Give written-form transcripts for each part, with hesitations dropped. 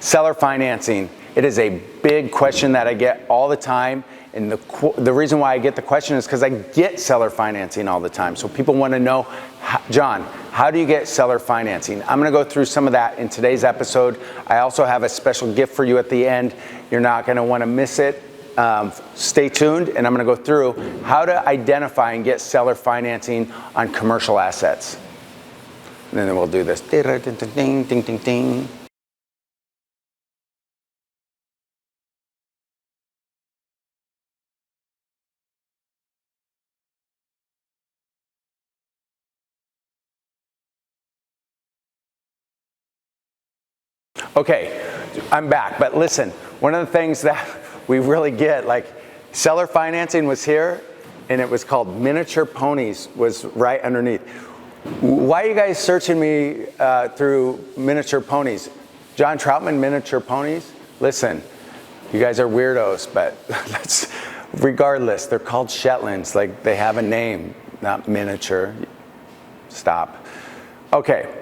Seller financing. It is a big question that I get all the time. And the reason why I get the question is because I get seller financing all the time. So people want to know, John, how do you get seller financing? I'm going to go through some of that in today's episode. I also have a special gift for you at the end. You're not going to want to miss it. Stay tuned, and I'm going to go through how to identify and get seller financing on commercial assets. And then we'll do this. Ding, ding, ding, ding. Okay, I'm back, but listen, one of the things that we really get, like seller financing was here, and it was called Miniature Ponies, was right underneath. Why are you guys searching me through Miniature Ponies? John Trautman, Miniature Ponies? Listen, you guys are weirdos, but regardless, they're called Shetlands, like they have a name, not miniature. Stop. Okay.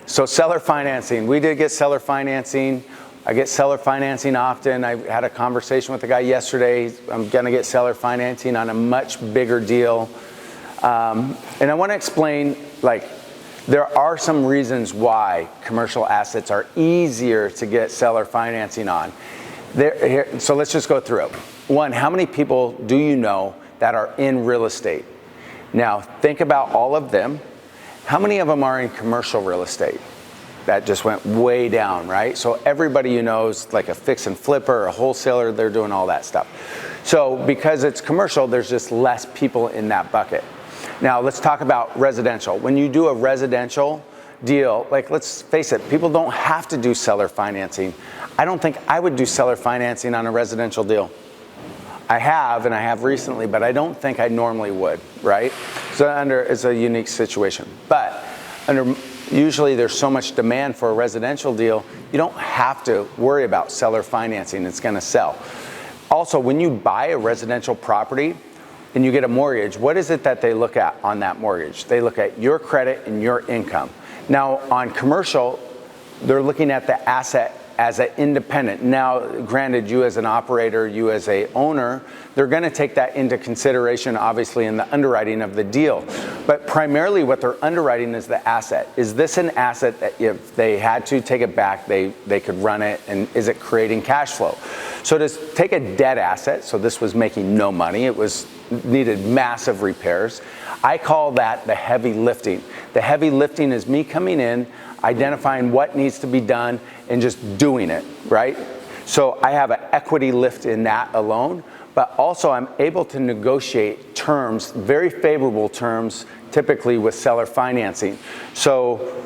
So seller financing, we did get seller financing. I get seller financing often. I had a conversation with a guy yesterday. I'm gonna get seller financing on a much bigger deal. And I wanna explain, like, there are some reasons why commercial assets are easier to get seller financing on. So let's just go through it. One, how many people do you know that are in real estate? Now, think about all of them. How many of them are in commercial real estate? That just went way down, right? So everybody you know is like a fix and flipper or a wholesaler, they're doing all that stuff. So because it's commercial, there's just less people in that bucket. Now let's talk about residential. When you do a residential deal, like let's face it, people don't have to do seller financing. I don't think I would do seller financing on a residential deal. I have, and I have recently, but I don't think I normally would, right? So it's a unique situation. But usually there's so much demand for a residential deal, you don't have to worry about seller financing, it's gonna sell. Also, when you buy a residential property and you get a mortgage, what is it that they look at on that mortgage? They look at your credit and your income. Now, on commercial, they're looking at the asset as an independent. Now, granted, you as an operator, you as a owner, they're gonna take that into consideration, obviously, in the underwriting of the deal. But primarily what they're underwriting is the asset. Is this an asset that if they had to take it back, they could run it, and is it creating cash flow? So to take a dead asset, so this was making no money, needed massive repairs, I call that the heavy lifting. The heavy lifting is me coming in, identifying what needs to be done, and just doing it, right? So I have an equity lift in that alone, but also I'm able to negotiate terms, very favorable terms, typically with seller financing. So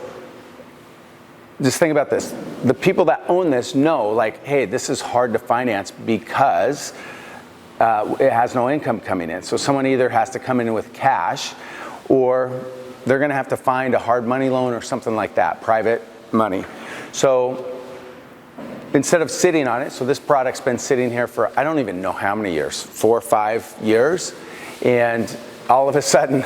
just think about this. The people that own this know, like, hey, this is hard to finance because it has no income coming in. So someone either has to come in with cash, or they're gonna have to find a hard money loan or something like that, private money. So instead of sitting on it, so this product's been sitting here for, I don't even know how many years, 4 or 5 years. And all of a sudden,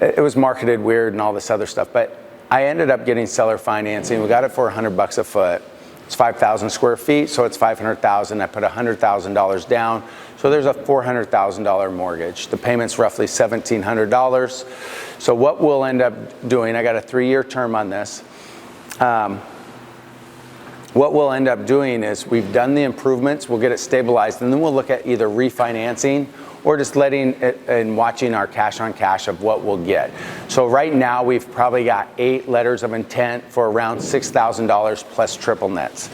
it was marketed weird and all this other stuff. But I ended up getting seller financing. We got it for $100 a foot. It's 5,000 square feet, so it's 500,000. I put $100,000 down. So there's a $400,000 mortgage. The payment's roughly $1,700. So what we'll end up doing, I got a 3-year term on this. What we'll end up doing is we've done the improvements, we'll get it stabilized, and then we'll look at either refinancing or just letting it and watching our cash on cash of what we'll get. So right now we've probably got 8 letters of intent for around $6,000 plus triple nets.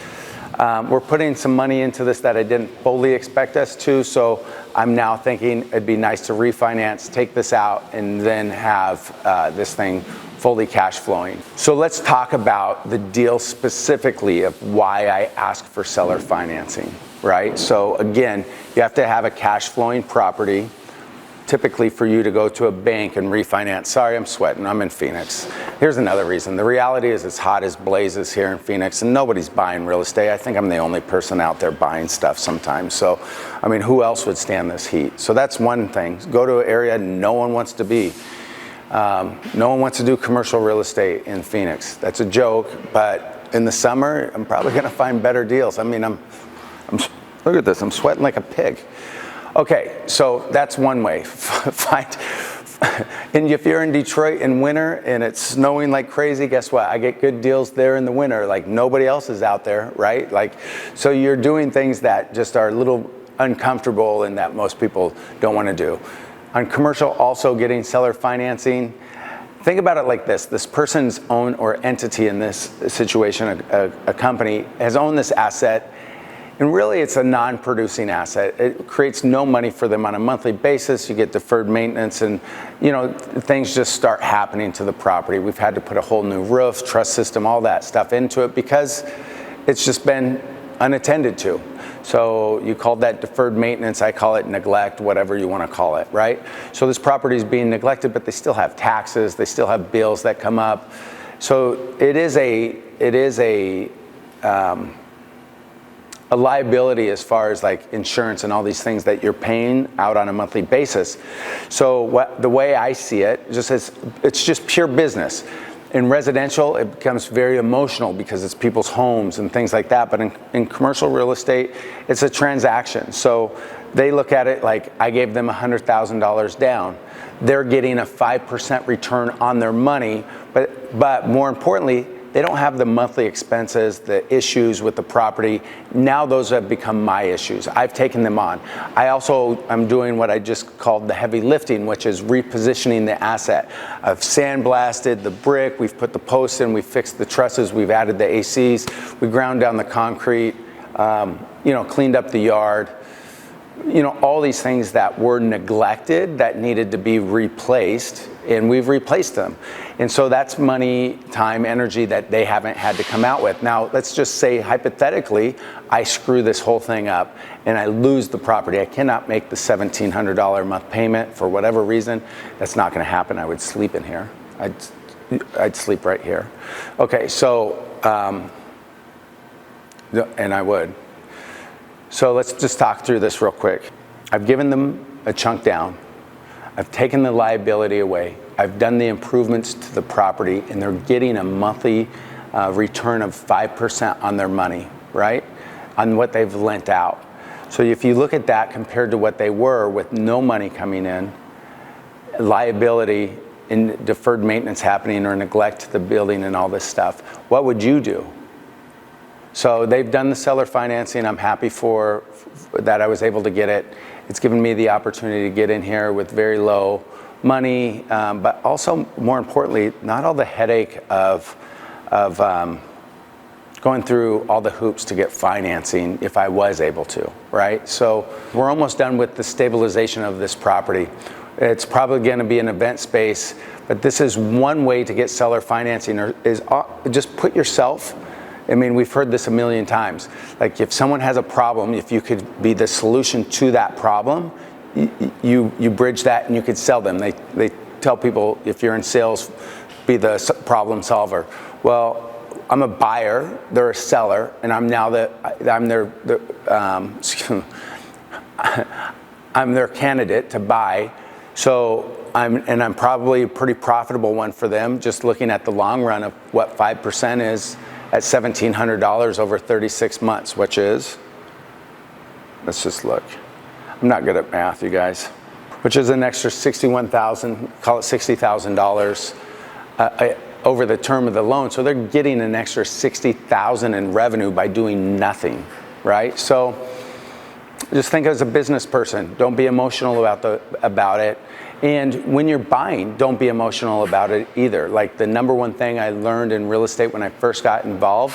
We're putting some money into this that I didn't fully expect us to, so I'm now thinking it'd be nice to refinance, take this out, and then have this thing fully cash flowing. So let's talk about the deal specifically of why I ask for seller financing, right? So again, you have to have a cash flowing property. Typically for you to go to a bank and refinance. Sorry, I'm sweating, I'm in Phoenix. Here's another reason. The reality is it's hot as blazes here in Phoenix and nobody's buying real estate. I think I'm the only person out there buying stuff sometimes. So, I mean, who else would stand this heat? So that's one thing. Go to an area no one wants to be. No one wants to do commercial real estate in Phoenix. That's a joke, but in the summer, I'm probably going to find better deals. I mean, look at this, I'm sweating like a pig. Okay, so that's one way. And if you're in Detroit in winter and it's snowing like crazy, guess what? I get good deals there in the winter, like nobody else is out there, right? Like, so you're doing things that just are a little uncomfortable and that most people don't want to do. On commercial, also getting seller financing. Think about it like this. This person's own or entity in this situation, a company, has owned this asset, and really it's a non-producing asset. It creates no money for them on a monthly basis. You get deferred maintenance and, you know, things just start happening to the property. We've had to put a whole new roof, truss system, all that stuff into it because it's just been unattended to. So you call that deferred maintenance, I call it neglect, whatever you want to call it, right? So this property is being neglected, but they still have taxes, they still have bills that come up. So it is a liability as far as like insurance and all these things that you're paying out on a monthly basis. So the way I see it, just as it's just pure business. In residential, it becomes very emotional because it's people's homes and things like that. But in commercial real estate, it's a transaction. So they look at it like I gave them $100,000 down. They're getting a 5% return on their money, but more importantly, they don't have the monthly expenses, the issues with the property. Now those have become my issues. I've taken them on. I'm doing what I just called the heavy lifting, which is repositioning the asset. I've sandblasted the brick, we've put the posts in, we've fixed the trusses, we've added the ACs, we ground down the concrete, cleaned up the yard. All these things that were neglected that needed to be replaced, and we've replaced them. And so that's money, time, energy that they haven't had to come out with. Now, let's just say hypothetically, I screw this whole thing up and I lose the property. I cannot make the $1,700 a month payment for whatever reason. That's not going to happen. I would sleep in here. I'd sleep right here. Okay, so, and I would. So let's just talk through this real quick. I've given them a chunk down. I've taken the liability away. I've done the improvements to the property, and they're getting a monthly return of 5% on their money, right? On what they've lent out. So if you look at that compared to what they were with no money coming in, liability and deferred maintenance happening or neglect to the building and all this stuff, what would you do? So they've done the seller financing. I'm happy for that I was able to get it. It's given me the opportunity to get in here with very low money, but also more importantly, not all the headache of going through all the hoops to get financing if I was able to, right? So we're almost done with the stabilization of this property. It's probably going to be an event space, but this is one way to get seller financing, is just put yourself. I mean, we've heard this a million times. Like if someone has a problem, if you could be the solution to that problem, you bridge that and you could sell them. They tell people if you're in sales, be the problem solver. Well, I'm a buyer, they're a seller, and I'm their candidate to buy. So I'm probably a pretty profitable one for them, just looking at the long run of what 5% is at $1,700 over 36 months, which is, let's just look. I'm not good at math, you guys. Which is an extra $61,000, call it $60,000 over the term of the loan. So they're getting an extra $60,000 in revenue by doing nothing, right? So just think as a business person, don't be emotional about it. And when you're buying, don't be emotional about it either. Like the number one thing I learned in real estate when I first got involved,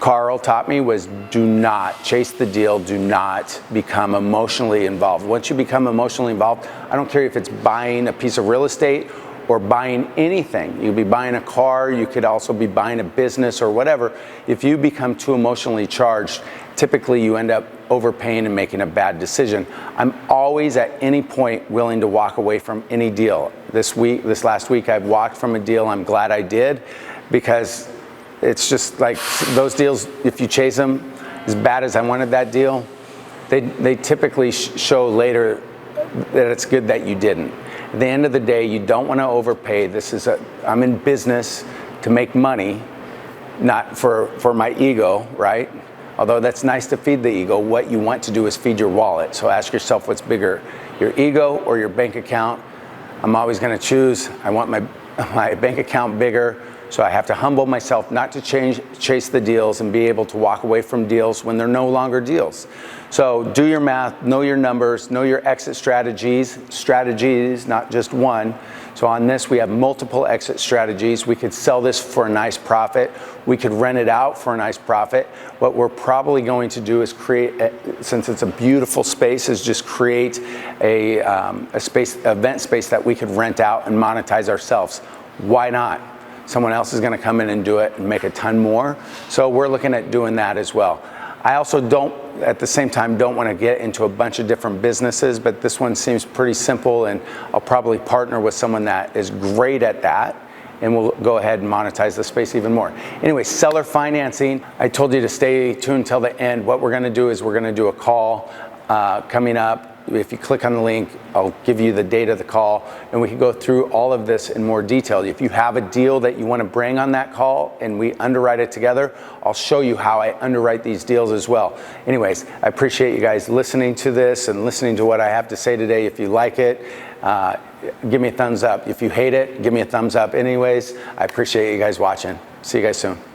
Carl taught me, was do not chase the deal, do not become emotionally involved. Once you become emotionally involved, I don't care if it's buying a piece of real estate or buying anything. You could be buying a car, you could also be buying a business or whatever. If you become too emotionally charged, typically you end up overpaying and making a bad decision. I'm always at any point willing to walk away from any deal. This last week I've walked from a deal. I'm glad I did, because it's just like those deals, if you chase them, as bad as I wanted that deal, they typically show later that it's good that you didn't. At the end of the day, you don't want to overpay. I'm in business to make money, not for my ego, right? Although that's nice to feed the ego, what you want to do is feed your wallet. So ask yourself what's bigger, your ego or your bank account. I'm always going to choose. I want my bank account bigger, so I have to humble myself not to chase the deals and be able to walk away from deals when they're no longer deals. So do your math, know your numbers, know your exit strategies, not just one. So on this, we have multiple exit strategies. We could sell this for a nice profit. We could rent it out for a nice profit. What we're probably going to do is create, since it's a beautiful space, is just create a event space that we could rent out and monetize ourselves. Why not? Someone else is going to come in and do it and make a ton more. So we're looking at doing that as well. I also at the same time, don't want to get into a bunch of different businesses, but this one seems pretty simple, and I'll probably partner with someone that is great at that, and we'll go ahead and monetize the space even more. Anyway, seller financing, I told you to stay tuned till the end. What we're going to do is we're going to do a call coming up. If you click on the link, I'll give you the date of the call, and we can go through all of this in more detail. If you have a deal that you want to bring on that call and we underwrite it together, I'll show you how I underwrite these deals as well. Anyways, I appreciate you guys listening to this and listening to what I have to say today. If you like it, give me a thumbs up. If you hate it, give me a thumbs up. Anyways, I appreciate you guys watching. See you guys soon.